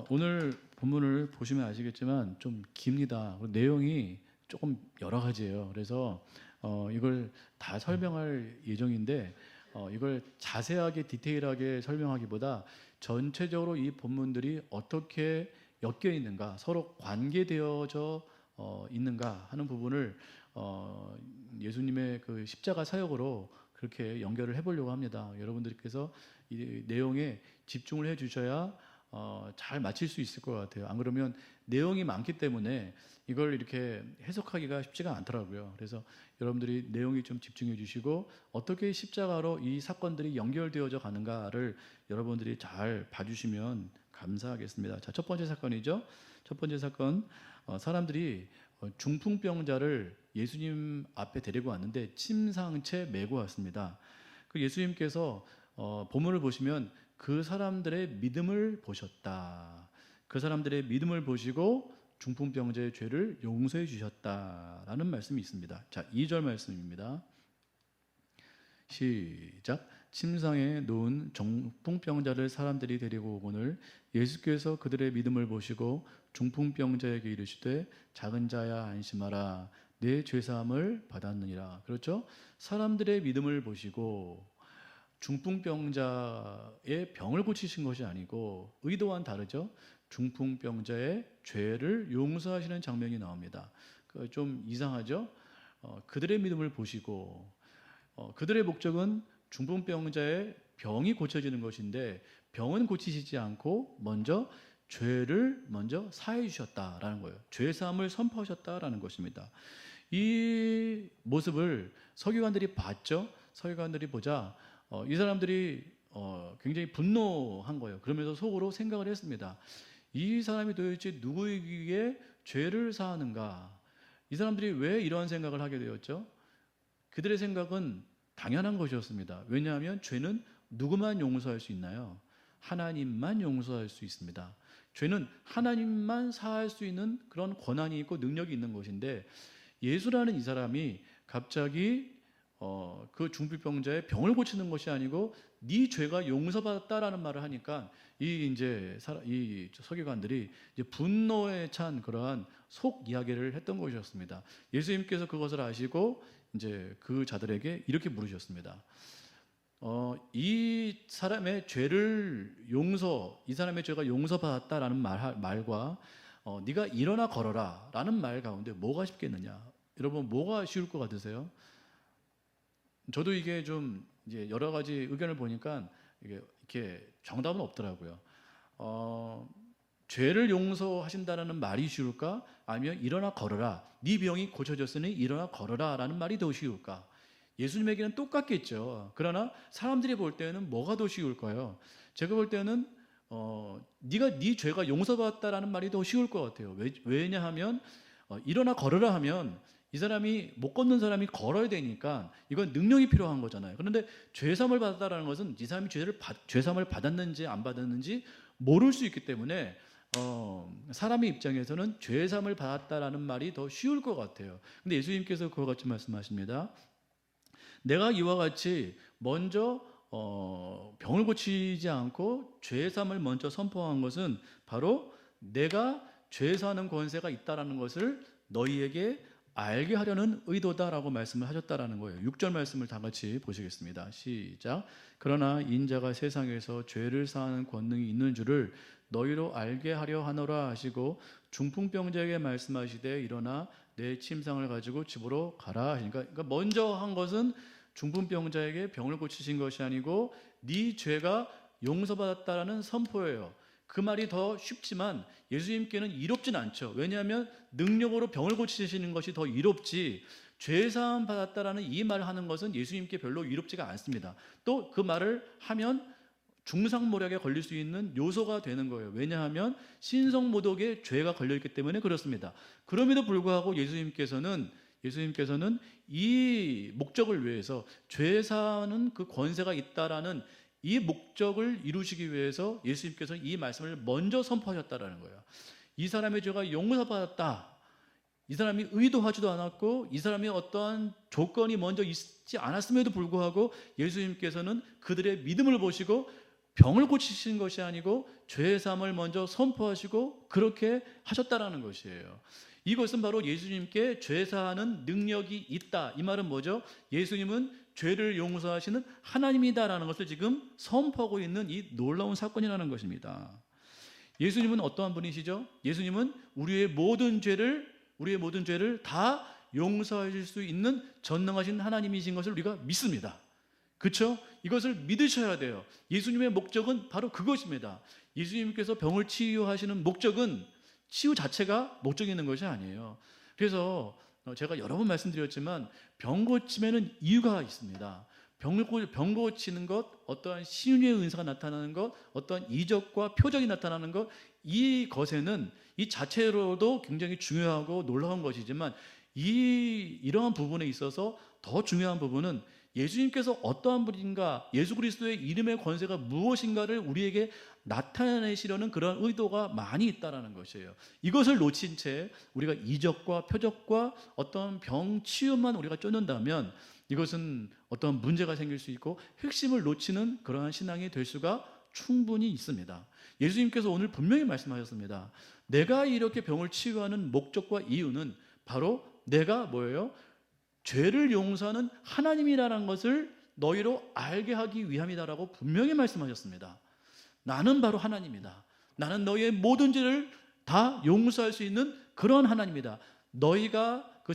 오늘 본문을 보시면 아시겠지만 좀 깁니다. 그리고 내용이 조금 여러 가지예요. 그래서 이걸 다 설명할 예정인데 이걸 자세하게 디테일하게 설명하기보다 전체적으로 이 본문들이 어떻게 엮여 있는가, 서로 관계되어져 있는가 하는 부분을 예수님의 그 십자가 사역으로 그렇게 연결을 해보려고 합니다. 여러분들께서 이 내용에 집중을 해주셔야 잘 맞힐 수 있을 것 같아요. 안 그러면 내용이 많기 때문에 이걸 이렇게 해석하기가 쉽지가 않더라고요. 그래서 여러분들이 내용이 좀 집중해 주시고 어떻게 십자가로 이 사건들이 연결되어져 가는가를 여러분들이 잘 봐주시면 감사하겠습니다. 자, 첫 번째 사건이죠. 첫 번째 사건, 사람들이 중풍병자를 예수님 앞에 데리고 왔는데 침상채 메고 왔습니다. 그 예수님께서 본문을 보시면 그 사람들의 믿음을 보셨다. 그 사람들의 믿음을 보시고 중풍병자의 죄를 용서해 주셨다라는 말씀이 있습니다. 자, 2절 말씀입니다. 시작. 침상에 누운 중풍병자를 사람들이 데리고 오거늘 예수께서 그들의 믿음을 보시고 중풍병자에게 이르시되 작은 자야 안심하라 내 죄사함을 받았느니라. 그렇죠? 사람들의 믿음을 보시고 중풍병자의 병을 고치신 것이 아니고 의도와는 다르죠. 중풍병자의 죄를 용서하시는 장면이 나옵니다. 좀 이상하죠? 그들의 믿음을 보시고 그들의 목적은 중풍병자의 병이 고쳐지는 것인데 병은 고치시지 않고 먼저 죄를 먼저 사해 주셨다라는 거예요. 죄 사함을 선포하셨다라는 것입니다. 이 모습을 서기관들이 봤죠. 서기관들이 보자 이 사람들이 굉장히 분노한 거예요. 그러면서 속으로 생각을 했습니다. 이 사람이 도대체 누구에게 죄를 사하는가? 이 사람들이 왜 이러한 생각을 하게 되었죠? 그들의 생각은 당연한 것이었습니다. 왜냐하면 죄는 누구만 용서할 수 있나요? 하나님만 용서할 수 있습니다. 죄는 하나님만 사할 수 있는 그런 권한이 있고 능력이 있는 것인데 예수라는 이 사람이 갑자기 그 중풍병자의 병을 고치는 것이 아니고 네 죄가 용서받았다라는 말을 하니까 이 서기관들이 이제 분노에 찬 그러한 속 이야기를 했던 것이었습니다. 예수님께서 그것을 아시고 이제 그 자들에게 이렇게 물으셨습니다. 이 사람의 죄를 이 사람의 죄가 용서받았다라는 말과 네가 일어나 걸어라라는 말 가운데 뭐가 쉽겠느냐? 여러분 뭐가 쉬울 것 같으세요? 저도 이게 좀 이제 여러 가지 의견을 보니까 이렇게 정답은 없더라고요. 죄를 용서하신다는 말이 쉬울까? 아니면 일어나 걸어라. 네 병이 고쳐졌으니 일어나 걸어라라는 말이 더 쉬울까? 예수님에게는 똑같겠죠. 그러나 사람들이 볼 때는 뭐가 더 쉬울까요? 제가 볼 때는 네가 네 죄가 용서받았다라는 말이 더 쉬울 것 같아요. 왜냐하면 일어나 걸어라 하면 이 사람이 못 걷는 사람이 걸어야 되니까 이건 능력이 필요한 거잖아요. 그런데 죄사함을 받았다라는 것은 이 사람이 죄사함을 받았는지 안 받았는지 모를 수 있기 때문에 사람의 입장에서는 죄사함을 받았다라는 말이 더 쉬울 것 같아요. 근데 예수님께서 그와 같이 말씀하십니다. 내가 이와 같이 먼저 병을 고치지 않고 죄사함을 먼저 선포한 것은 바로 내가 죄사하는 권세가 있다라는 것을 너희에게 알게 하려는 의도다라고 말씀을 하셨다라는 거예요. 6절 말씀을 다 같이 보시겠습니다. 시작. 그러나 인자가 세상에서 죄를 사하는 권능이 있는 줄을 너희로 알게 하려 하노라 하시고 중풍병자에게 말씀하시되 일어나 내 침상을 가지고 집으로 가라 하시니까 그러니까 먼저 한 것은 중풍병자에게 병을 고치신 것이 아니고 네 죄가 용서받았다라는 선포예요. 그 말이 더 쉽지만 예수님께는 이롭진 않죠. 왜냐하면 능력으로 병을 고치시는 것이 더 이롭지 죄사함 받았다라는 이 말을 하는 것은 예수님께 별로 이롭지가 않습니다. 또 그 말을 하면 중상모략에 걸릴 수 있는 요소가 되는 거예요. 왜냐하면 신성모독에 죄가 걸려있기 때문에 그렇습니다. 그럼에도 불구하고 예수님께서는 이 목적을 위해서 죄사하는 그 권세가 있다라는 이 목적을 이루시기 위해서 예수님께서 이 말씀을 먼저 선포하셨다라는 거예요. 이 사람의 죄가 용서받았다. 이 사람이 의도하지도 않았고 이 사람이 어떠한 조건이 먼저 있지 않았음에도 불구하고 예수님께서는 그들의 믿음을 보시고 병을 고치신 것이 아니고 죄 사함을 먼저 선포하시고 그렇게 하셨다라는 것이에요. 이것은 바로 예수님께 죄 사하는 능력이 있다. 이 말은 뭐죠? 예수님은 죄를 용서하시는 하나님이다라는 것을 지금 선포하고 있는 이 놀라운 사건이라는 것입니다. 예수님은 어떠한 분이시죠? 예수님은 우리의 모든 죄를 다 용서하실 수 있는 전능하신 하나님이신 것을 우리가 믿습니다. 그렇죠? 이것을 믿으셔야 돼요. 예수님의 목적은 바로 그것입니다. 예수님께서 병을 치유하시는 목적은 치유 자체가 목적이 있는 것이 아니에요. 그래서 제가 여러 번 말씀드렸지만 병 고침에는 이유가 있습니다. 병 고치는 것, 어떠한 신유의 은사가 나타나는 것, 어떠한 이적과 표적이 나타나는 것, 이것에는 이 자체로도 굉장히 중요하고 놀라운 것이지만 이러한 부분에 있어서 더 중요한 부분은 예수님께서 어떠한 분인가, 예수 그리스도의 이름의 권세가 무엇인가를 우리에게 나타내시려는 그런 의도가 많이 있다는 것이에요. 이것을 놓친 채 우리가 이적과 표적과 어떤 병 치유만 우리가 쫓는다면 이것은 어떤 문제가 생길 수 있고 핵심을 놓치는 그러한 신앙이 될 수가 충분히 있습니다. 예수님께서 오늘 분명히 말씀하셨습니다. 내가 이렇게 병을 치유하는 목적과 이유는 바로 내가 뭐예요? 죄를 용서하는 하나님이라는 것을 너희로 알게 하기 위함이다라고 분명히 말씀하셨습니다. 나는 바로 하나님이다. 나는 너희의 모든 죄를 다 용서할 수 있는 그런 하나님이다.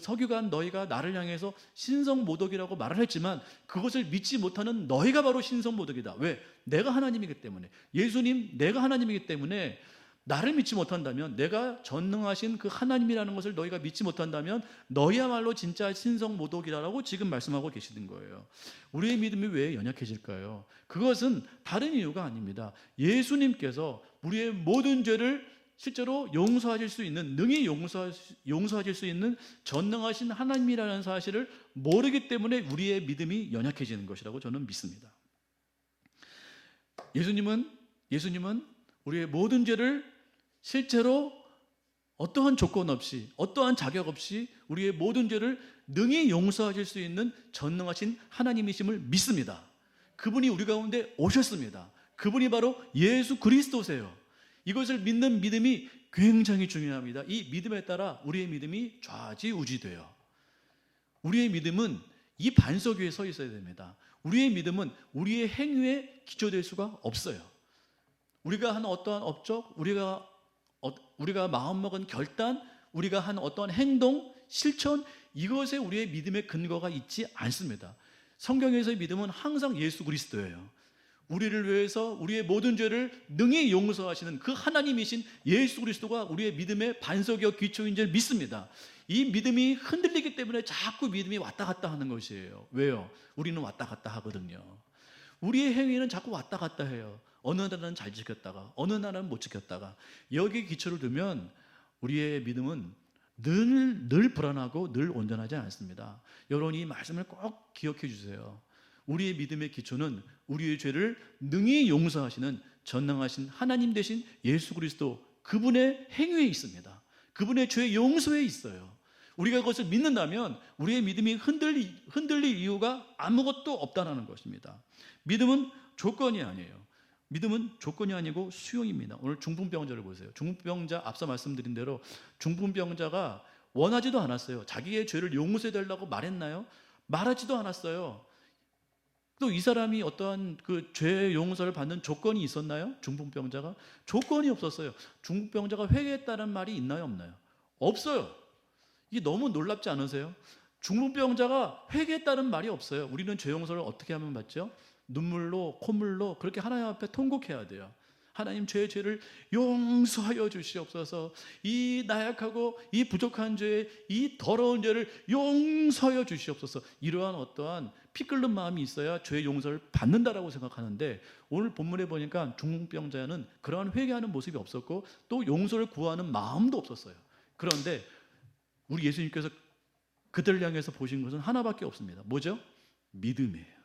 서기관 너희가 나를 향해서 신성모독이라고 말을 했지만 그것을 믿지 못하는 너희가 바로 신성모독이다. 왜? 내가 하나님이기 때문에. 예수님, 내가 하나님이기 때문에 나를 믿지 못한다면, 내가 전능하신 그 하나님이라는 것을 너희가 믿지 못한다면 너희야말로 진짜 신성모독이라고 지금 말씀하고 계시는 거예요. 우리의 믿음이 왜 연약해질까요? 그것은 다른 이유가 아닙니다. 예수님께서 우리의 모든 죄를 실제로 용서하실 수 있는, 능히 용서하실 수 있는 전능하신 하나님이라는 사실을 모르기 때문에 우리의 믿음이 연약해지는 것이라고 저는 믿습니다. 예수님은 우리의 모든 죄를 실제로 어떠한 조건 없이, 어떠한 자격 없이 우리의 모든 죄를 능히 용서하실 수 있는 전능하신 하나님이심을 믿습니다. 그분이 우리 가운데 오셨습니다. 그분이 바로 예수 그리스도세요. 이것을 믿는 믿음이 굉장히 중요합니다. 이 믿음에 따라 우리의 믿음이 좌지우지돼요. 우리의 믿음은 이 반석 위에 서 있어야 됩니다. 우리의 믿음은 우리의 행위에 기초될 수가 없어요. 우리가 한 어떠한 업적, 우리가 마음먹은 결단, 우리가 한 어떠한 행동, 실천, 이것에 우리의 믿음의 근거가 있지 않습니다. 성경에서의 믿음은 항상 예수 그리스도예요. 우리를 위해서 우리의 모든 죄를 능히 용서하시는 그 하나님이신 예수 그리스도가 우리의 믿음의 반석이요 기초인 줄 믿습니다. 이 믿음이 흔들리기 때문에 자꾸 믿음이 왔다 갔다 하는 것이에요. 왜요? 우리는 왔다 갔다 하거든요. 우리의 행위는 자꾸 왔다 갔다 해요. 어느 날은 잘 지켰다가 어느 날은 못 지켰다가, 여기에 기초를 두면 우리의 믿음은 늘 불안하고 늘 온전하지 않습니다. 여러분, 이 말씀을 꼭 기억해 주세요. 우리의 믿음의 기초는 우리의 죄를 능히 용서하시는 전능하신 하나님 되신 예수 그리스도, 그분의 행위에 있습니다. 그분의 죄 용서에 있어요. 우리가 그것을 믿는다면 우리의 믿음이 흔들릴 이유가 아무것도 없다는 것입니다. 믿음은 조건이 아니에요. 믿음은 조건이 아니고 수용입니다. 오늘 중풍병자를 보세요. 중풍병자, 앞서 말씀드린 대로 중풍병자가 원하지도 않았어요. 자기의 죄를 용서해 달라고 말했나요? 말하지도 않았어요. 또 이 사람이 어떠한 그 죄 용서를 받는 조건이 있었나요? 중풍병자가 조건이 없었어요. 중풍병자가 회개했다는 말이 있나요, 없나요? 없어요. 이게 너무 놀랍지 않으세요? 중풍병자가 회개했다는 말이 없어요. 우리는 죄 용서를 어떻게 하면 받죠? 눈물로, 콧물로 그렇게 하나님 앞에 통곡해야 돼요. 하나님, 죄를 용서하여 주시옵소서. 이 나약하고 이 부족한 죄, 이 더러운 죄를 용서하여 주시옵소서. 이러한 어떠한 피 끓는 마음이 있어야 죄 용서를 받는다라고 생각하는데, 오늘 본문에 보니까 중풍병자는 그러한 회개하는 모습이 없었고 또 용서를 구하는 마음도 없었어요. 그런데 우리 예수님께서 그들을 향해서 보신 것은 하나밖에 없습니다. 뭐죠? 믿음이에요.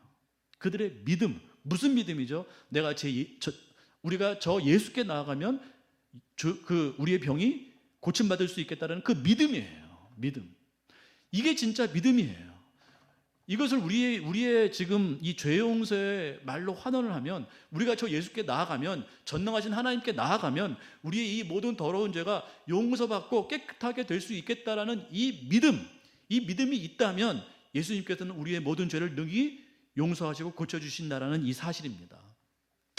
그들의 믿음. 무슨 믿음이죠? 우리가 저 예수께 나아가면 우리의 병이 고침받을 수 있겠다는 그 믿음이에요. 믿음. 이게 진짜 믿음이에요. 이것을 우리의 지금 이 죄 용서의 말로 환원을 하면, 우리가 저 예수께 나아가면, 전능하신 하나님께 나아가면 우리의 이 모든 더러운 죄가 용서받고 깨끗하게 될 수 있겠다라는 이 믿음이 있다면 예수님께서는 우리의 모든 죄를 능히 용서하시고 고쳐주신다라는 이 사실입니다.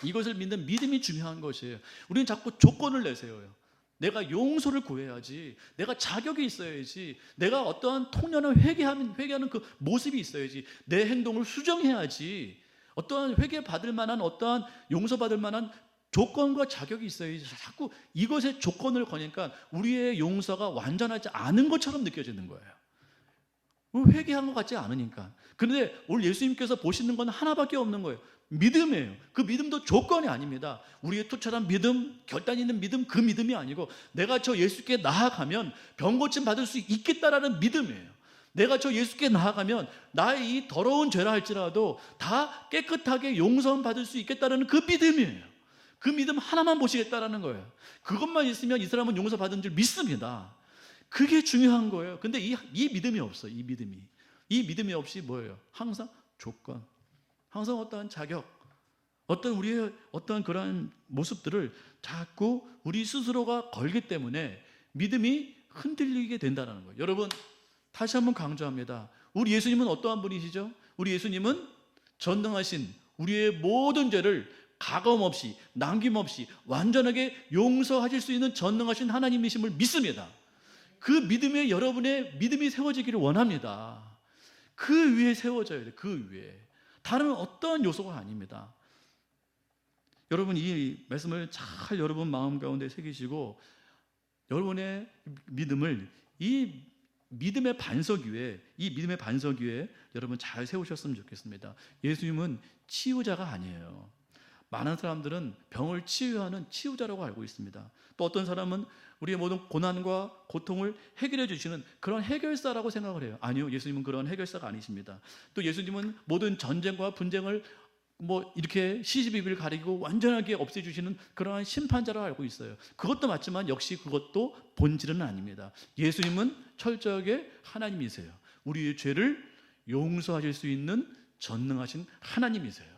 이것을 믿는 믿음이 중요한 것이에요. 우리는 자꾸 조건을 내세워요. 내가 용서를 구해야지, 내가 자격이 있어야지, 내가 어떠한 통련한 회개하는 그 모습이 있어야지, 내 행동을 수정해야지, 어떠한 회개받을 만한, 어떠한 용서받을 만한 조건과 자격이 있어야지. 자꾸 이것의 조건을 거니까 우리의 용서가 완전하지 않은 것처럼 느껴지는 거예요. 회개한 것 같지 않으니까. 그런데 오늘 예수님께서 보시는 건 하나밖에 없는 거예요. 믿음이에요. 그 믿음도 조건이 아닙니다. 우리의 투철한 믿음, 결단 있는 믿음, 그 믿음이 아니고 내가 저 예수께 나아가면 병고침 받을 수 있겠다라는 믿음이에요. 내가 저 예수께 나아가면 나의 이 더러운 죄라 할지라도 다 깨끗하게 용서를 받을 수 있겠다라는 그 믿음이에요. 그 믿음 하나만 보시겠다라는 거예요. 그것만 있으면 이 사람은 용서받은 줄 믿습니다. 그게 중요한 거예요. 근데 이 믿음이 없어. 이 믿음이 없이 뭐예요? 항상 조건, 항상 어떠한 자격, 우리의 어떠한 그러한 모습들을 자꾸 우리 스스로가 걸기 때문에 믿음이 흔들리게 된다는 거예요. 여러분, 다시 한번 강조합니다. 우리 예수님은 어떠한 분이시죠? 우리 예수님은 전능하신 우리의 모든 죄를 가감없이 남김없이 완전하게 용서하실 수 있는 전능하신 하나님이심을 믿습니다. 그 믿음에 여러분의 믿음이 세워지기를 원합니다. 그 위에 세워져야 돼요. 그 위에. 다른 어떤 요소가 아닙니다. 여러분, 이 말씀을 잘 여러분 마음 가운데 새기시고 여러분의 믿음을 이 믿음의 반석 위에 여러분 잘 세우셨으면 좋겠습니다. 예수님은 치유자가 아니에요. 많은 사람들은 병을 치유하는 치유자라고 알고 있습니다. 또 어떤 사람은 우리의 모든 고난과 고통을 해결해 주시는 그런 해결사라고 생각을 해요. 아니요, 예수님은 그런 해결사가 아니십니다. 또 예수님은 모든 전쟁과 분쟁을 이렇게 시시비비를 가리고 완전하게 없애주시는 그러한 심판자라고 알고 있어요. 그것도 맞지만 역시 그것도 본질은 아닙니다. 예수님은 철저하게 하나님이세요. 우리의 죄를 용서하실 수 있는 전능하신 하나님이세요.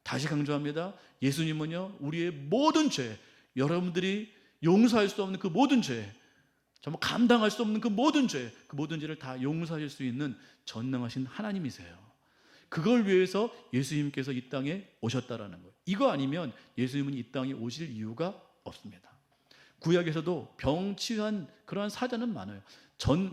다시 강조합니다. 예수님은요, 우리의 모든 죄, 여러분들이 용서할 수 없는 그 모든 죄, 정말 감당할 수 없는 그 모든 죄를 다 용서하실 수 있는 전능하신 하나님이세요. 그걸 위해서 예수님께서 이 땅에 오셨다라는 거예요. 이거 아니면 예수님은 이 땅에 오실 이유가 없습니다. 구약에서도 병 치유한 그러한 사자는 많아요.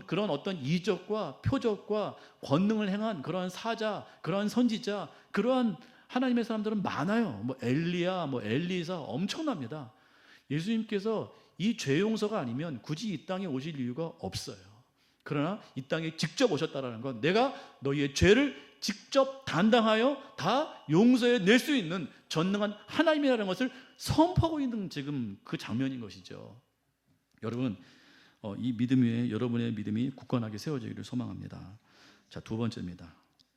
그런 어떤 이적과 표적과 권능을 행한 그러한 사자, 그러한 선지자, 그러한 하나님의 사람들은 많아요. 엘리야, 엘리사 엄청납니다. 예수님께서 이 죄 용서가 아니면 굳이 이 땅에 오실 이유가 없어요. 그러나 이 땅에 직접 오셨다라는 건 내가 너희의 죄를 직접 담당하여 다 용서해 낼 수 있는 전능한 하나님이라는 것을 선포하고 있는 지금 그 장면인 것이죠. 여러분, 이 믿음 위에 여러분의 믿음이 굳건하게 세워지기를 소망합니다. 자, 두 번째입니다.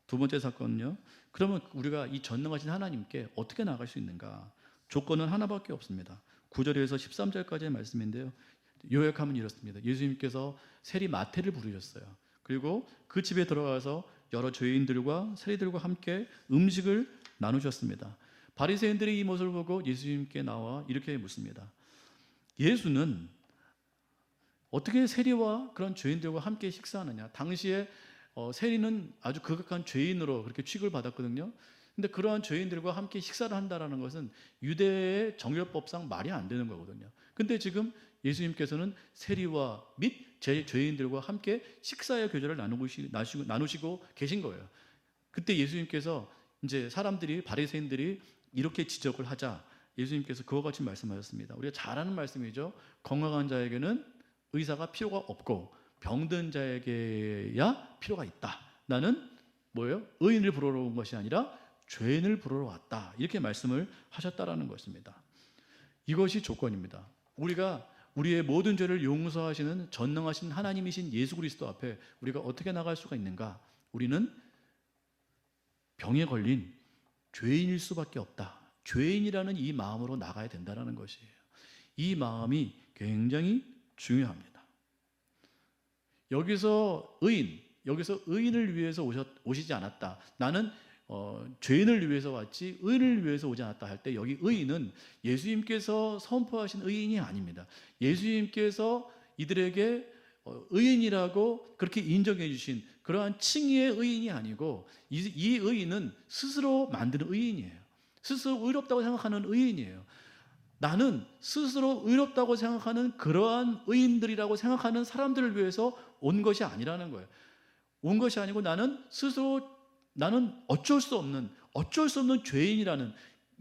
두 번째 사건은요, 그러면 우리가 이 전능하신 하나님께 어떻게 나아갈 수 있는가? 조건은 하나밖에 없습니다. 9절에서 13절까지의 말씀인데요, 요약하면 이렇습니다. 예수님께서 세리 마태를 부르셨어요. 그리고 그 집에 들어가서 여러 죄인들과 세리들과 함께 음식을 나누셨습니다. 바리새인들이 이 모습을 보고 예수님께 나와 이렇게 묻습니다. 예수는 어떻게 세리와 그런 죄인들과 함께 식사하느냐? 당시에 세리는 아주 극악한 죄인으로 그렇게 취급을 받았거든요. 근데 그러한 죄인들과 함께 식사를 한다는 것은 유대의 정율법상 말이 안 되는 거거든요. 근데 지금 예수님께서는 세리와 및 죄인들과 함께 식사의 교제를 나누시고 계신 거예요. 그때 예수님께서 이제 바리새인들이 이렇게 지적을 하자 예수님께서 그와 같이 말씀하셨습니다. 우리가 잘 아는 말씀이죠. 건강한 자에게는 의사가 필요가 없고 병든 자에게야 필요가 있다. 나는 의인을 부르러 온 것이 아니라 죄인을 부르러 왔다. 이렇게 말씀을 하셨다라는 것입니다. 이것이 조건입니다. 우리가 우리의 모든 죄를 용서하시는 전능하신 하나님이신 예수 그리스도 앞에 우리가 어떻게 나갈 수가 있는가? 우리는 병에 걸린 죄인일 수밖에 없다. 죄인이라는 이 마음으로 나가야 된다는 것이에요. 이 마음이 굉장히 중요합니다. 여기서 의인, 여기서 의인을 위해서 오시지 않았다. 나는 죄인을 위해서 왔지 의인을 위해서 오지 않았다 할 때 여기 의인은 예수님께서 선포하신 의인이 아닙니다. 예수님께서 이들에게 의인이라고 그렇게 인정해 주신 그러한 칭의의 의인이 아니고 이 의인은 스스로 만드는 의인이에요. 스스로 의롭다고 생각하는 의인이에요. 나는 스스로 의롭다고 생각하는 그러한 의인들이라고 생각하는 사람들을 위해서 온 것이 아니라는 거예요. 온 것이 아니고 나는 어쩔 수 없는 죄인이라는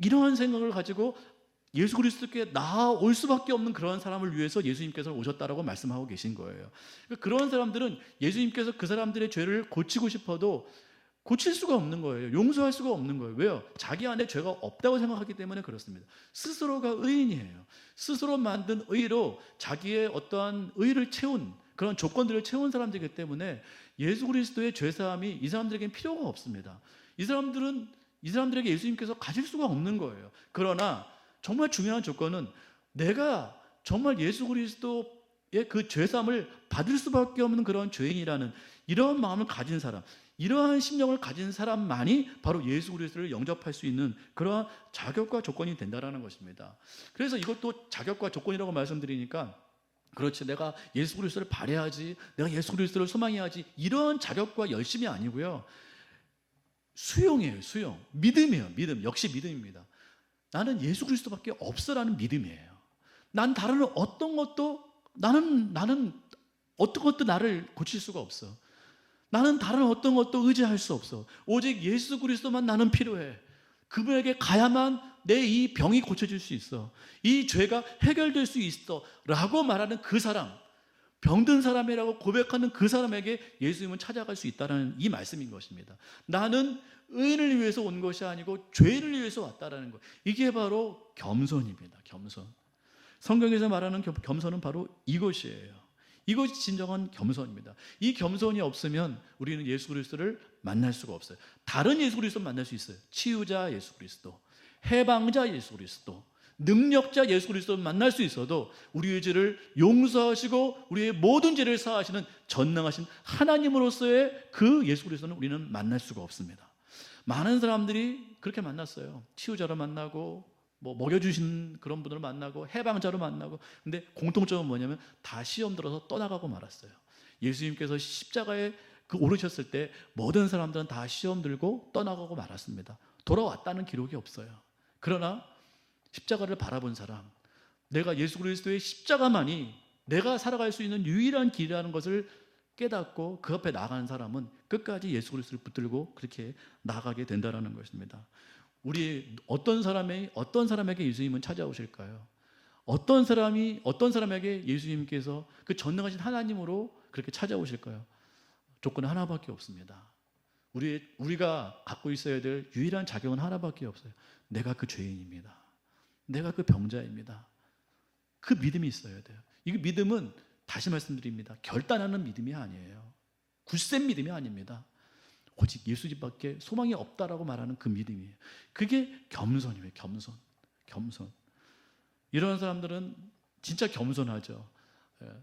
이러한 생각을 가지고 예수 그리스도께 나아올 수밖에 없는 그러한 사람을 위해서 예수님께서 오셨다라고 말씀하고 계신 거예요. 그런 사람들은 예수님께서 그 사람들의 죄를 고치고 싶어도 고칠 수가 없는 거예요. 용서할 수가 없는 거예요. 왜요? 자기 안에 죄가 없다고 생각하기 때문에 그렇습니다. 스스로가 의인이에요. 스스로 만든 의로 자기의 어떠한 의를 채운 그런 조건들을 채운 사람들이기 때문에 예수 그리스도의 죄사함이 이 사람들에게는 필요가 없습니다. 이 사람들에게 예수님께서 가질 수가 없는 거예요. 그러나 정말 중요한 조건은 내가 정말 예수 그리스도의 그 죄사함을 받을 수밖에 없는 그런 죄인이라는 이러한 마음을 가진 사람, 이러한 심령을 가진 사람만이 바로 예수 그리스도를 영접할 수 있는 그러한 자격과 조건이 된다는 것입니다. 그래서 이것도 자격과 조건이라고 말씀드리니까 그렇지 내가 예수 그리스도를 바라야지, 내가 예수 그리스도를 소망해야지 이러한 자격과 열심이 아니고요. 수용이에요. 수용. 믿음이에요. 믿음. 역시 믿음입니다. 나는 예수 그리스도밖에 없어라는 믿음이에요. 난 다른 어떤 것도 나는 어떤 것도 나를 고칠 수가 없어. 나는 다른 어떤 것도 의지할 수 없어. 오직 예수 그리스도만 나는 필요해. 그분에게 가야만 내 이 병이 고쳐질 수 있어. 이 죄가 해결될 수 있어. 라고 말하는 그 사람, 병든 사람이라고 고백하는 그 사람에게 예수님은 찾아갈 수 있다는 이 말씀인 것입니다. 나는 의인을 위해서 온 것이 아니고 죄인을 위해서 왔다라는 것. 이게 바로 겸손입니다. 겸손. 성경에서 말하는 겸손은 바로 이것이에요. 이것이 진정한 겸손입니다. 이 겸손이 없으면 우리는 예수 그리스도를 만날 수가 없어요. 다른 예수 그리스도를 만날 수 있어요. 치유자 예수 그리스도, 해방자 예수 그리스도, 능력자 예수 그리스도를 만날 수 있어도 우리의 죄를 용서하시고 우리의 모든 죄를 사하시는 전능하신 하나님으로서의 그 예수 그리스도는 우리는 만날 수가 없습니다. 많은 사람들이 그렇게 만났어요. 치유자로 만나고 먹여주신 그런 분을 만나고 해방자로 만나고, 근데 공통점은 뭐냐면 다 시험 들어서 떠나가고 말았어요. 예수님께서 십자가에 오르셨을 때 모든 사람들은 다 시험 들고 떠나가고 말았습니다. 돌아왔다는 기록이 없어요. 그러나 십자가를 바라본 사람, 내가 예수 그리스도의 십자가만이 내가 살아갈 수 있는 유일한 길이라는 것을 깨닫고 그 앞에 나가는 사람은 끝까지 예수 그리스도를 붙들고 그렇게 나가게 된다는 것입니다. 우리 어떤 사람에게 예수님은 찾아오실까요? 어떤 사람에게 예수님께서 그 전능하신 하나님으로 그렇게 찾아오실까요? 조건은 하나밖에 없습니다. 우리가 갖고 있어야 될 유일한 자격은 하나밖에 없어요. 내가 그 죄인입니다. 내가 그 병자입니다. 그 믿음이 있어야 돼요. 이 믿음은 다시 말씀드립니다. 결단하는 믿음이 아니에요. 굳센 믿음이 아닙니다. 오직 예수님밖에 소망이 없다라고 말하는 그 믿음이에요. 그게 겸손이에요. 겸손. 이런 사람들은 진짜 겸손하죠.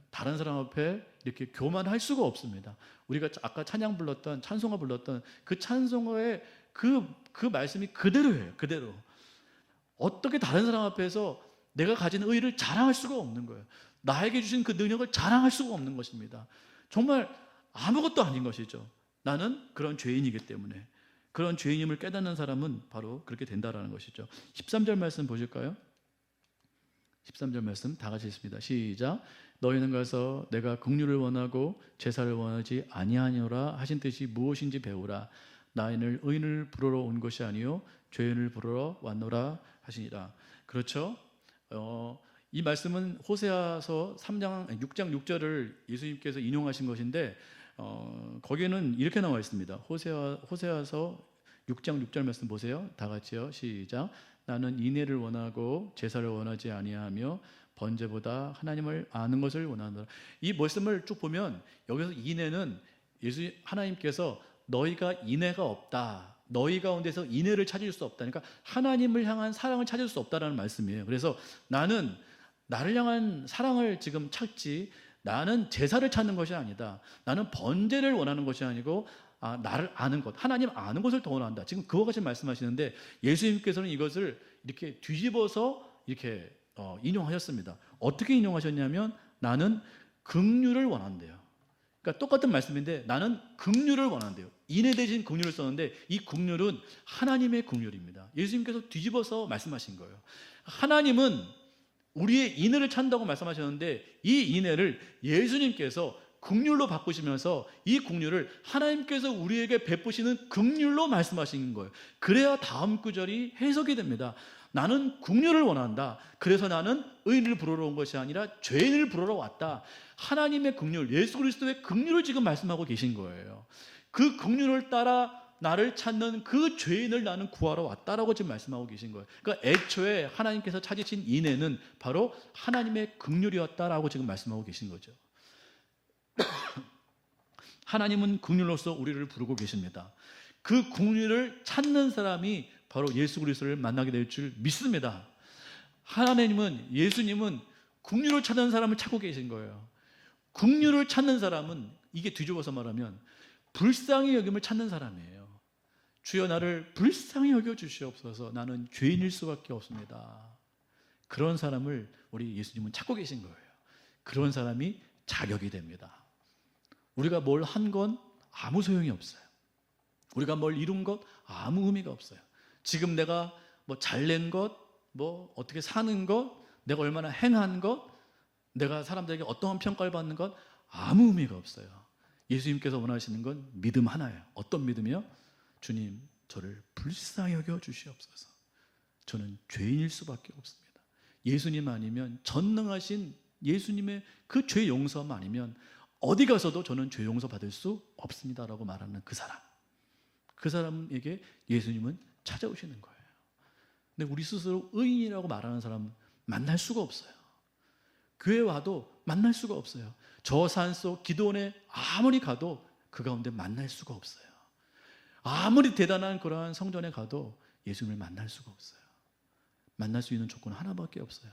다른 사람 앞에 이렇게 교만할 수가 없습니다. 우리가 아까 찬송가 불렀던 그 찬송가의 그 말씀이 그대로예요. 그대로. 어떻게 다른 사람 앞에서 내가 가진 의의를 자랑할 수가 없는 거예요. 나에게 주신 그 능력을 자랑할 수가 없는 것입니다. 정말 아무것도 아닌 것이죠. 나는 그런 죄인이기 때문에. 그런 죄인임을 깨닫는 사람은 바로 그렇게 된다라는 것이죠. 13절 말씀 보실까요? 13절 말씀 다 같이 읽습니다. 시작. 너희는 가서 내가 긍휼을 원하고 제사를 원하지 아니하노라 하신 뜻이 무엇인지 배우라. 나인을 의인을 부르러 온 것이 아니요 죄인을 부르러 왔노라 하시니라. 그렇죠? 이 말씀은 호세아서 6장 6절을 예수님께서 인용하신 것인데 거기에는 이렇게 나와 있습니다. 호세아서 6장 6절 말씀 보세요. 다 같이요. 시작. 나는 인애를 원하고 제사를 원하지 아니하며 번제보다 하나님을 아는 것을 원하노라. 이 말씀을 쭉 보면 여기서 인애는 하나님께서 너희가 인애가 없다, 너희 가운데서 인애를 찾을 수 없다, 그러니까 하나님을 향한 사랑을 찾을 수 없다라는 말씀이에요. 그래서 나는 나를 향한 사랑을 지금 찾지, 나는 제사를 찾는 것이 아니다. 나는 번제를 원하는 것이 아니고 나를 아는 것, 하나님 아는 것을 더 원한다. 지금 그와 같이 말씀하시는데 예수님께서는 이것을 이렇게 뒤집어서 이렇게 인용하셨습니다. 어떻게 인용하셨냐면 나는 긍휼을 원한대요. 그러니까 똑같은 말씀인데 나는 긍휼을 원한대요. 인애 대신 긍휼을 썼는데 이 긍휼은 하나님의 긍휼입니다. 예수님께서 뒤집어서 말씀하신 거예요. 하나님은 우리의 인애를 찾는다고 말씀하셨는데 이 인애를 예수님께서 긍휼로 바꾸시면서 이 긍휼을 하나님께서 우리에게 베푸시는 긍휼로 말씀하신 거예요. 그래야 다음 구절이 해석이 됩니다. 나는 긍휼을 원한다. 그래서 나는 의인을 부르러 온 것이 아니라 죄인을 부르러 왔다. 하나님의 긍휼, 예수 그리스도의 긍휼을 지금 말씀하고 계신 거예요. 그 긍휼을 따라 나를 찾는 그 죄인을 나는 구하러 왔다라고 지금 말씀하고 계신 거예요. 그러니까 애초에 하나님께서 찾으신 인애는 바로 하나님의 긍휼이었다라고 지금 말씀하고 계신 거죠. 하나님은 긍휼로서 우리를 부르고 계십니다. 그 긍휼을 찾는 사람이 바로 예수 그리스도를 만나게 될 줄 믿습니다. 하나님은, 예수님은 긍휼을 찾는 사람을 찾고 계신 거예요. 긍휼을 찾는 사람은, 이게 뒤집어서 말하면 불쌍히 여김을 찾는 사람이에요. 주여 나를 불쌍히 여겨 주시옵소서. 나는 죄인일 수밖에 없습니다. 그런 사람을 우리 예수님은 찾고 계신 거예요. 그런 사람이 자격이 됩니다. 우리가 뭘 한 건 아무 소용이 없어요. 우리가 뭘 이룬 것 아무 의미가 없어요. 지금 내가 뭐 잘낸 것, 뭐 어떻게 사는 것, 내가 얼마나 행한 것, 내가 사람들에게 어떠한 평가를 받는 것 아무 의미가 없어요. 예수님께서 원하시는 건 믿음 하나예요. 어떤 믿음이요? 주님, 저를 불쌍히 여겨 주시옵소서. 저는 죄인일 수밖에 없습니다. 예수님 아니면, 전능하신 예수님의 그 죄 용서함 아니면 어디 가서도 저는 죄 용서 받을 수 없습니다라고 말하는 그 사람, 그 사람에게 예수님은 찾아오시는 거예요. 근데 우리 스스로 의인이라고 말하는 사람 만날 수가 없어요. 교회 와도 만날 수가 없어요. 저 산속 기도원에 아무리 가도 그 가운데 만날 수가 없어요. 아무리 대단한 그러한 성전에 가도 예수님을 만날 수가 없어요. 만날 수 있는 조건 하나밖에 없어요.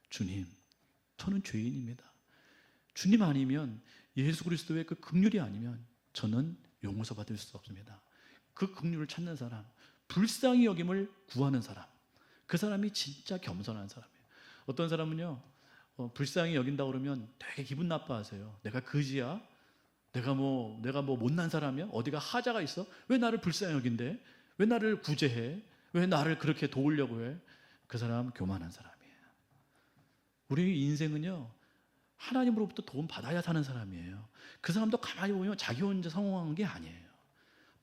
주님, 저는 죄인입니다. 주님 아니면, 예수 그리스도의 그 긍휼이 아니면 저는 용서 받을 수 없습니다. 그 긍휼을 찾는 사람, 불쌍히 여김을 구하는 사람, 그 사람이 진짜 겸손한 사람이에요. 어떤 사람은요, 불쌍히 여긴다고 그러면 되게 기분 나빠하세요. 내가 그지야? 내가 뭐 못난 사람이야? 어디가 하자가 있어? 왜 나를 불쌍히 여긴대? 왜 나를 구제해? 왜 나를 그렇게 도우려고 해? 그 사람 교만한 사람이에요. 우리 인생은요, 하나님으로부터 도움 받아야 사는 사람이에요. 그 사람도 가만히 보면 자기 혼자 성공한 게 아니에요.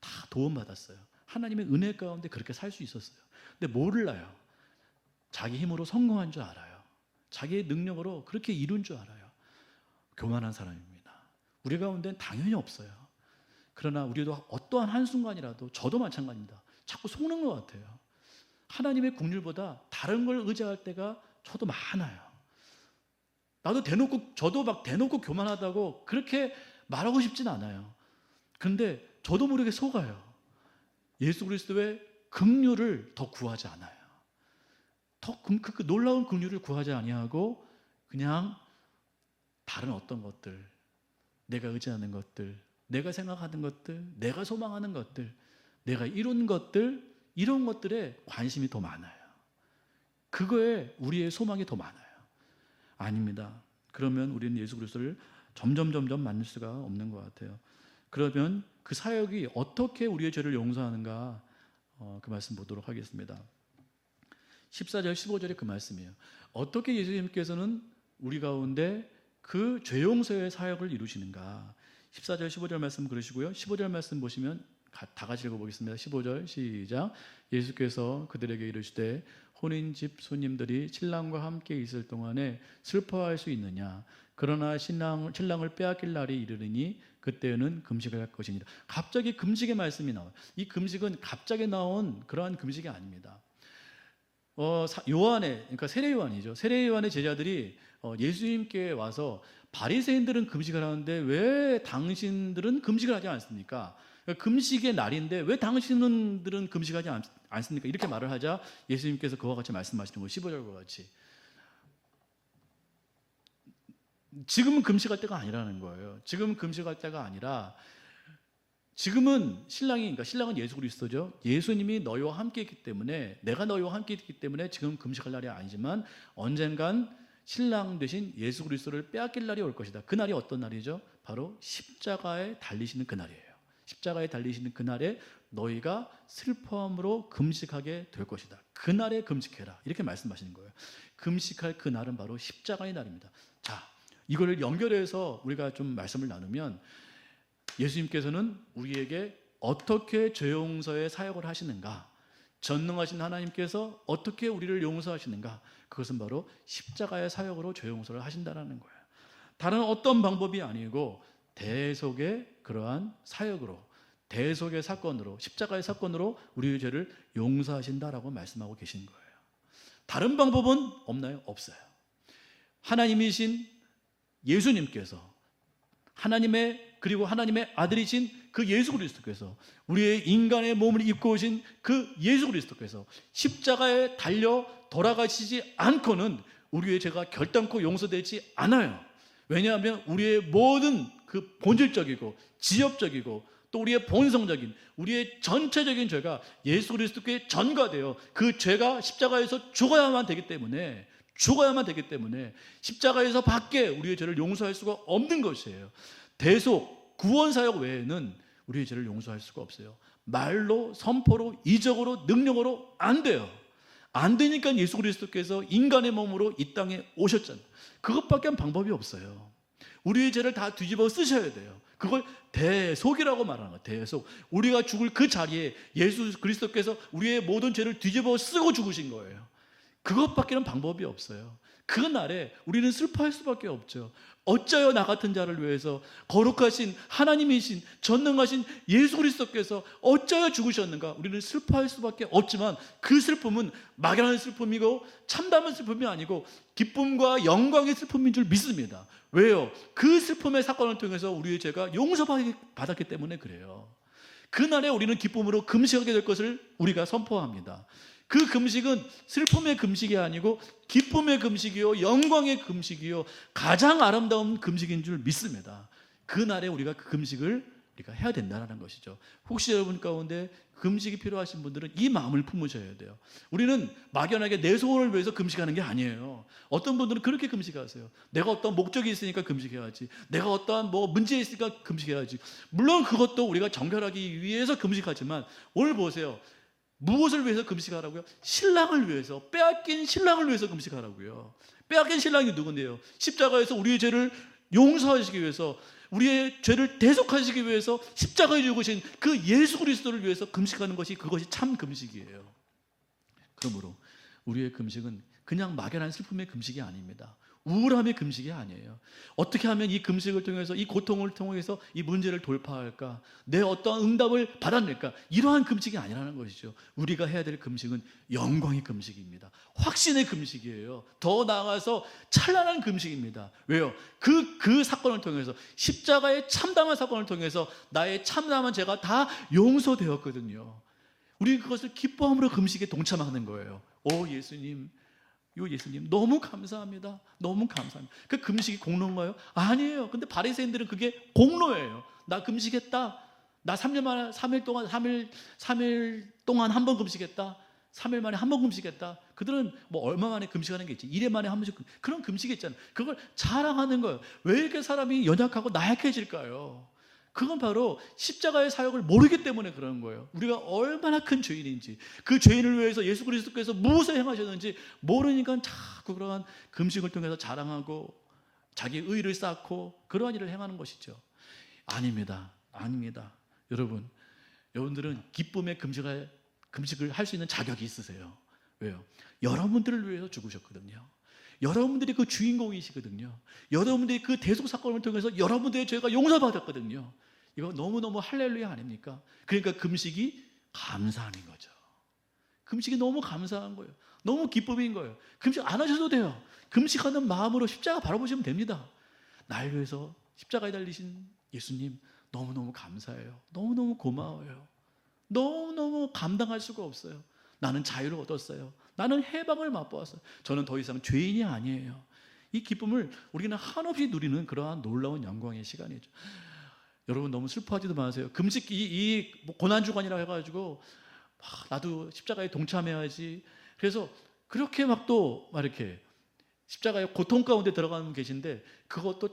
다 도움 받았어요. 하나님의 은혜 가운데 그렇게 살 수 있었어요. 근데 몰라요. 자기 힘으로 성공한 줄 알아요. 자기의 능력으로 그렇게 이룬 줄 알아요. 교만한 사람입니다. 우리 가운데는 당연히 없어요. 그러나 우리도 어떠한 한순간이라도, 저도 마찬가지입니다, 자꾸 속는 것 같아요. 하나님의 긍휼보다 다른 걸 의지할 때가 저도 많아요. 저도 막 대놓고 교만하다고 그렇게 말하고 싶진 않아요. 그런데 저도 모르게 속아요. 예수 그리스도의 긍휼을 더 구하지 않아요. 더 그 놀라운 긍휼을 구하지 아니하고 그냥 다른 어떤 것들, 내가 의지하는 것들, 내가 생각하는 것들, 내가 소망하는 것들, 내가 이룬 것들, 이런 것들에 관심이 더 많아요. 그거에 우리의 소망이 더 많아요. 아닙니다. 그러면 우리는 예수 그리스도를 점점 만날 수가 없는 것 같아요. 그러면 그 사역이 어떻게 우리의 죄를 용서하는가, 그 말씀 보도록 하겠습니다. 14절 15절에 그 말씀이에요. 어떻게 예수님께서는 우리 가운데 그 죄 용서의 사역을 이루시는가. 14절 15절 말씀 그러시고요. 15절 말씀 보시면 다 같이 읽어보겠습니다. 15절 시작. 예수께서 그들에게 이르시되 혼인집 손님들이 신랑과 함께 있을 동안에 슬퍼할 수 있느냐. 그러나 신랑을 빼앗길 날이 이르리니 그때는 금식을 할 것이니라. 갑자기 금식의 말씀이 나와요. 이 금식은 갑자기 나온 그러한 금식이 아닙니다. 그러니까 세례 요한이죠. 세례 요한의 제자들이 예수님께 와서 바리새인들은 금식을 하는데 왜 당신들은 금식을 하지 않습니까? 금식의 날인데 왜 당신들은 금식하지 않습니까? 이렇게 말을 하자 예수님께서 그와 같이 말씀하시는 거예요. 15절과 같이 지금은 금식할 때가 아니라는 거예요. 지금은 금식할 때가 아니라 지금은 그러니까 신랑은 예수 그리스도죠. 예수님이 너희와 함께 있기 때문에, 내가 너희와 함께 있기 때문에 지금 금식할 날이 아니지만 언젠간 신랑 되신 예수 그리스도를 빼앗길 날이 올 것이다. 그 날이 어떤 날이죠? 바로 십자가에 달리시는 그 날이에요. 십자가에 달리시는 그 날에 너희가 슬퍼함으로 금식하게 될 것이다. 그 날에 금식해라. 이렇게 말씀하시는 거예요. 금식할 그 날은 바로 십자가의 날입니다. 자, 이걸 연결해서 우리가 좀 말씀을 나누면, 예수님께서는 우리에게 어떻게 죄 용서의 사역을 하시는가, 전능하신 하나님께서 어떻게 우리를 용서하시는가, 그것은 바로 십자가의 사역으로 죄 용서를 하신다는 거예요. 다른 어떤 방법이 아니고 대속의 그러한 사역으로, 대속의 사건으로, 십자가의 사건으로 우리의 죄를 용서하신다라고 말씀하고 계신 거예요. 다른 방법은 없나요? 없어요. 하나님이신 예수님께서, 그리고 하나님의 아들이신 그 예수 그리스도께서, 우리의 인간의 몸을 입고 오신 그 예수 그리스도께서 십자가에 달려 돌아가시지 않고는 우리의 죄가 결단코 용서되지 않아요. 왜냐하면 우리의 모든 그 본질적이고 지엽적이고 또 우리의 본성적인, 우리의 전체적인 죄가 예수 그리스도께 전가되어 그 죄가 십자가에서 죽어야만 되기 때문에 십자가에서 밖에 우리의 죄를 용서할 수가 없는 것이에요. 대속, 구원사역 외에는 우리의 죄를 용서할 수가 없어요. 말로, 선포로, 이적으로, 능력으로 안 돼요. 안 되니까 예수 그리스도께서 인간의 몸으로 이 땅에 오셨잖아요. 그것밖에 방법이 없어요. 우리의 죄를 다 뒤집어 쓰셔야 돼요. 그걸 대속이라고 말하는 거예요. 대속. 우리가 죽을 그 자리에 예수 그리스도께서 우리의 모든 죄를 뒤집어 쓰고 죽으신 거예요. 그것밖에는 방법이 없어요. 그 날에 우리는 슬퍼할 수밖에 없죠. 어쩌여 나 같은 자를 위해서 거룩하신 하나님이신 전능하신 예수 그리스도께서 어쩌여 죽으셨는가. 우리는 슬퍼할 수밖에 없지만 그 슬픔은 막연한 슬픔이고 참담한 슬픔이 아니고 기쁨과 영광의 슬픔인 줄 믿습니다. 왜요? 그 슬픔의 사건을 통해서 우리의 죄가 용서받았기 때문에 그래요. 그날에 우리는 기쁨으로 금식하게 될 것을 우리가 선포합니다. 그 금식은 슬픔의 금식이 아니고 기쁨의 금식이요, 영광의 금식이요, 가장 아름다운 금식인 줄 믿습니다. 그날에 우리가 그 금식을 우리가 해야 된다는 것이죠. 혹시 여러분 가운데 금식이 필요하신 분들은 이 마음을 품으셔야 돼요. 우리는 막연하게 내 소원을 위해서 금식하는 게 아니에요. 어떤 분들은 그렇게 금식하세요. 내가 어떤 목적이 있으니까 금식해야지, 내가 어떠한 문제 있으니까 금식해야지. 물론 그것도 우리가 정결하기 위해서 금식하지만 오늘 보세요. 무엇을 위해서 금식하라고요? 신랑을 위해서, 빼앗긴 신랑을 위해서 금식하라고요. 빼앗긴 신랑이 누군데요? 십자가에서 우리의 죄를 용서하시기 위해서, 우리의 죄를 대속하시기 위해서 십자가에 죽으신 그 예수 그리스도를 위해서 금식하는 것이, 그것이 참 금식이에요. 그러므로 우리의 금식은 그냥 막연한 슬픔의 금식이 아닙니다. 우울함의 금식이 아니에요. 어떻게 하면 이 금식을 통해서, 이 고통을 통해서 이 문제를 돌파할까, 내 어떠한 응답을 받아낼까, 이러한 금식이 아니라는 것이죠. 우리가 해야 될 금식은 영광의 금식입니다. 확신의 금식이에요. 더 나아가서 찬란한 금식입니다. 왜요? 그 사건을 통해서, 십자가의 참담한 사건을 통해서 나의 참담한 죄가 다 용서되었거든요. 우리는 그것을 기뻐함으로 금식에 동참하는 거예요. 오 예수님, 예수님 너무 감사합니다. 너무 감사합니다. 그 금식이 공로인가요? 아니에요. 근데 바리새인들은 그게 공로예요. 나 금식했다. 나 3일 동안 한 번 금식했다. 3일 만에 한 번 금식했다. 그들은 얼마 만에 금식하는 게 있지. 1회 만에 한 번씩 그런 금식이 있잖아요. 그걸 자랑하는 거예요. 왜 이렇게 사람이 연약하고 나약해질까요? 그건 바로 십자가의 사역을 모르기 때문에 그런 거예요. 우리가 얼마나 큰 죄인인지, 그 죄인을 위해서 예수 그리스도께서 무엇을 행하셨는지 모르니까 자꾸 그러한 금식을 통해서 자랑하고 자기 의를 쌓고 그러한 일을 행하는 것이죠. 아닙니다. 여러분들은 기쁨의 금식을 할 수 있는 자격이 있으세요. 왜요? 여러분들을 위해서 죽으셨거든요. 여러분들이 그 주인공이시거든요. 여러분들이 그 대속 사건을 통해서 여러분들의 죄가 용서받았거든요. 이거 너무너무 할렐루야 아닙니까? 그러니까 금식이 감사함인 거죠. 금식이 너무 감사한 거예요. 너무 기쁨인 거예요. 금식 안 하셔도 돼요. 금식하는 마음으로 십자가 바라보시면 됩니다. 날 위해서 십자가에 달리신 예수님 너무너무 감사해요. 너무너무 고마워요. 너무너무 감당할 수가 없어요. 나는 자유를 얻었어요. 나는 해방을 맛보았어요. 저는 더 이상 죄인이 아니에요. 이 기쁨을 우리는 한없이 누리는 그러한 놀라운 영광의 시간이죠. 여러분 너무 슬퍼하지도 마세요. 금식 이 고난 주간이라고 해가지고 나도 십자가에 동참해야지. 그래서 그렇게 막 이렇게 십자가의 고통 가운데 들어가는 분 계신데, 그것도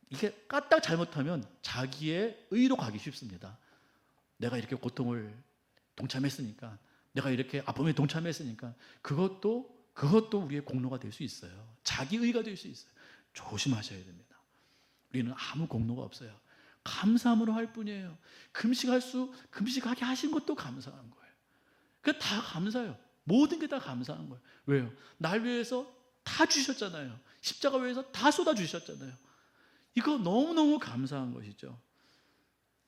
이게 까딱 잘못하면 자기의 의로 가기 쉽습니다. 내가 이렇게 고통을 동참했으니까, 내가 이렇게 아픔에 동참했으니까 그것도 우리의 공로가 될 수 있어요. 자기 의가 될 수 있어요. 조심하셔야 됩니다. 우리는 아무 공로가 없어요. 감사함으로 할 뿐이에요. 금식하게 하신 것도 감사한 거예요. 그 다 감사해요. 모든 게 다 감사한 거예요. 왜요? 날 위해서 다 주셨잖아요. 십자가 위해서 다 쏟아 주셨잖아요. 이거 너무너무 감사한 것이죠.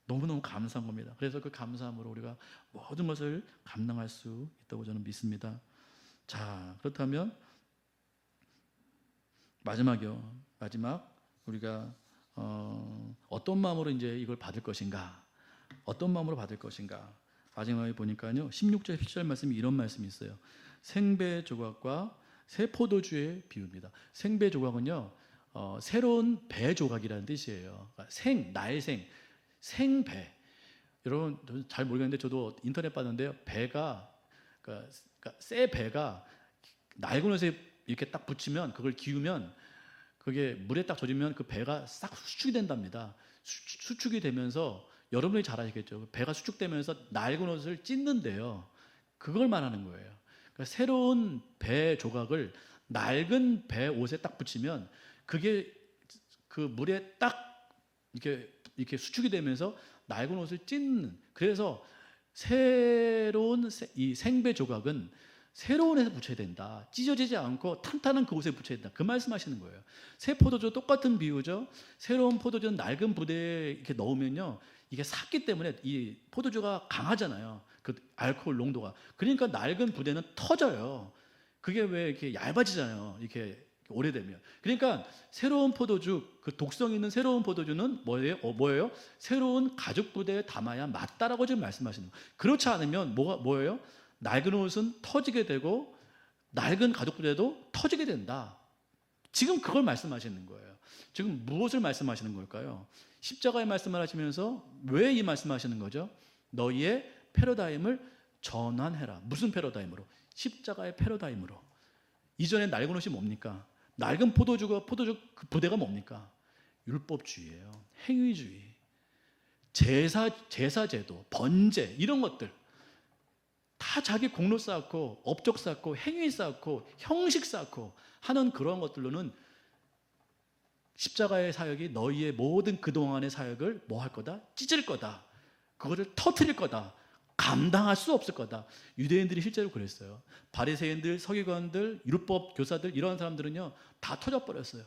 너무너무 감사한 겁니다. 그래서 그 감사함으로 우리가 모든 것을 감당할 수 있다고 저는 믿습니다. 자, 그렇다면 마지막 우리가 어떤 마음으로 이제 이걸 받을 것인가? 어떤 마음으로 받을 것인가? 마지막에 보니까요, 16절 17절 말씀이 이런 말씀이 있어요. 생배 조각과 새 포도주의 비유입니다. 생배 조각은요, 새로운 배 조각이라는 뜻이에요. 그러니까 날생, 생배. 여러분 잘 모르겠는데 저도 인터넷 봤는데요, 배가 그러니까 새 배가 낡은 옷에 이렇게 딱 붙이면, 그걸 기우면, 그게 물에 딱 젖으면 그 배가 싹 수축이 된답니다. 수축이 되면서 여러분이 잘 아시겠죠. 배가 수축되면서 낡은 옷을 찢는데요. 그걸 말하는 거예요. 그러니까 새로운 배 조각을 낡은 배 옷에 딱 붙이면 그게 그 물에 딱 이렇게 수축이 되면서 낡은 옷을 찢는. 그래서 새로운 이 생배 조각은 새로운 옷에 붙여야 된다. 찢어지지 않고 탄탄한 그 옷에 붙여야 된다. 그 말씀하시는 거예요. 새 포도주 똑같은 비유죠. 새로운 포도주는 낡은 부대에 이렇게 넣으면요, 이게 삭기 때문에 이 포도주가 강하잖아요. 그 알코올 농도가. 그러니까 낡은 부대는 터져요. 그게 왜 이렇게 얇아지잖아요. 이렇게 오래되면. 그러니까 새로운 포도주, 그 독성 있는 새로운 포도주는 뭐예요? 새로운 가죽 부대에 담아야 맞다라고 지금 말씀하시는 거예요. 그렇지 않으면 뭐예요? 낡은 옷은 터지게 되고 낡은 가죽 부대도 터지게 된다. 지금 그걸 말씀하시는 거예요. 지금 무엇을 말씀하시는 걸까요? 십자가의 말씀을 하시면서 왜 이 말씀하시는 거죠? 너희의 패러다임을 전환해라. 무슨 패러다임으로? 십자가의 패러다임으로. 이전에 낡은 옷이 뭡니까? 낡은 포도주 그 부대가 뭡니까? 율법주의예요. 행위주의, 제사제도, 번제, 이런 것들 다 자기 공로 쌓고 업적 쌓고 행위 쌓고 형식 쌓고 하는 그런 것들로는 십자가의 사역이 너희의 모든 그동안의 사역을 뭐 할 거다? 찢을 거다. 그거를 터뜨릴 거다. 감당할 수 없을 거다. 유대인들이 실제로 그랬어요. 바리새인들, 서기관들, 율법 교사들, 이런 사람들은요, 다 터져버렸어요.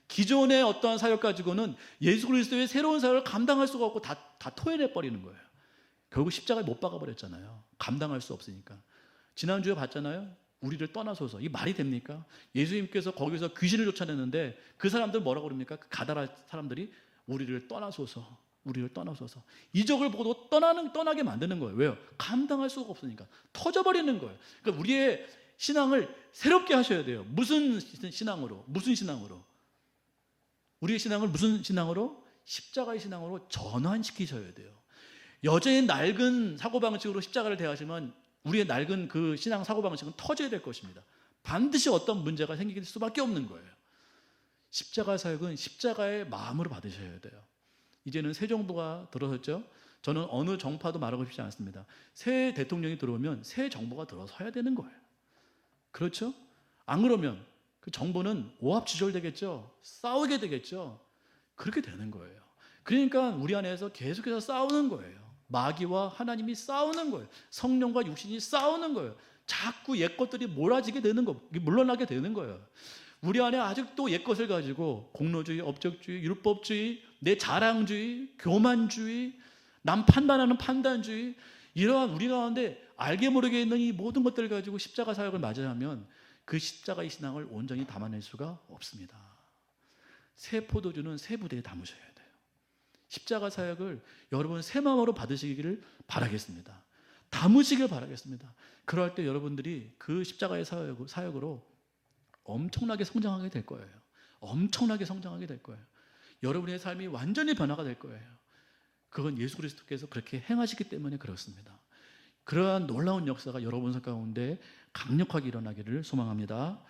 기존의 어떠한 사역 가지고는 예수 그리스도의 새로운 사역을 감당할 수가 없고 다 토해내버리는 거예요. 결국 십자가에 못 박아버렸잖아요. 감당할 수 없으니까. 지난주에 봤잖아요. 우리를 떠나소서. 이게 말이 됩니까? 예수님께서 거기서 귀신을 쫓아냈는데 그 사람들 뭐라고 그럽니까? 그 가다라 사람들이 우리를 떠나소서. 우리를 떠나소서. 이적을 보고도 떠나게 만드는 거예요. 왜요? 감당할 수가 없으니까. 터져버리는 거예요. 그러니까 우리의 신앙을 새롭게 하셔야 돼요. 무슨 신앙으로? 무슨 신앙으로? 우리의 신앙을 무슨 신앙으로? 십자가의 신앙으로 전환시키셔야 돼요. 여전히 낡은 사고방식으로 십자가를 대하시면 우리의 낡은 그 신앙 사고방식은 터져야 될 것입니다. 반드시 어떤 문제가 생길 수밖에 없는 거예요. 십자가 사역은 십자가의 마음으로 받으셔야 돼요. 이제는 새 정부가 들어섰죠. 저는 어느 정파도 말하고 싶지 않습니다. 새 대통령이 들어오면 새 정부가 들어서야 되는 거예요. 그렇죠? 안 그러면 그 정부는 오합지졸되겠죠. 싸우게 되겠죠. 그렇게 되는 거예요. 그러니까 우리 안에서 계속해서 싸우는 거예요. 마귀와 하나님이 싸우는 거예요. 성령과 육신이 싸우는 거예요. 자꾸 옛 것들이 몰아지게 되는 거, 물러나게 되는 거예요. 우리 안에 아직도 옛 것을 가지고 공로주의, 업적주의, 율법주의, 내 자랑주의, 교만주의, 남 판단하는 판단주의, 이러한 우리 가운데 알게 모르게 있는 이 모든 것들을 가지고 십자가 사역을 맞이하면 그 십자가의 신앙을 온전히 담아낼 수가 없습니다. 새 포도주는 새 부대에 담으셔야 돼요. 십자가 사역을 여러분 새 마음으로 받으시기를 바라겠습니다. 담으시길 바라겠습니다. 그럴 때 여러분들이 그 십자가의 사역으로 엄청나게 성장하게 될 거예요. 엄청나게 성장하게 될 거예요. 여러분의 삶이 완전히 변화가 될 거예요. 그건 예수 그리스도께서 그렇게 행하시기 때문에 그렇습니다. 그러한 놀라운 역사가 여러분 가운데 강력하게 일어나기를 소망합니다.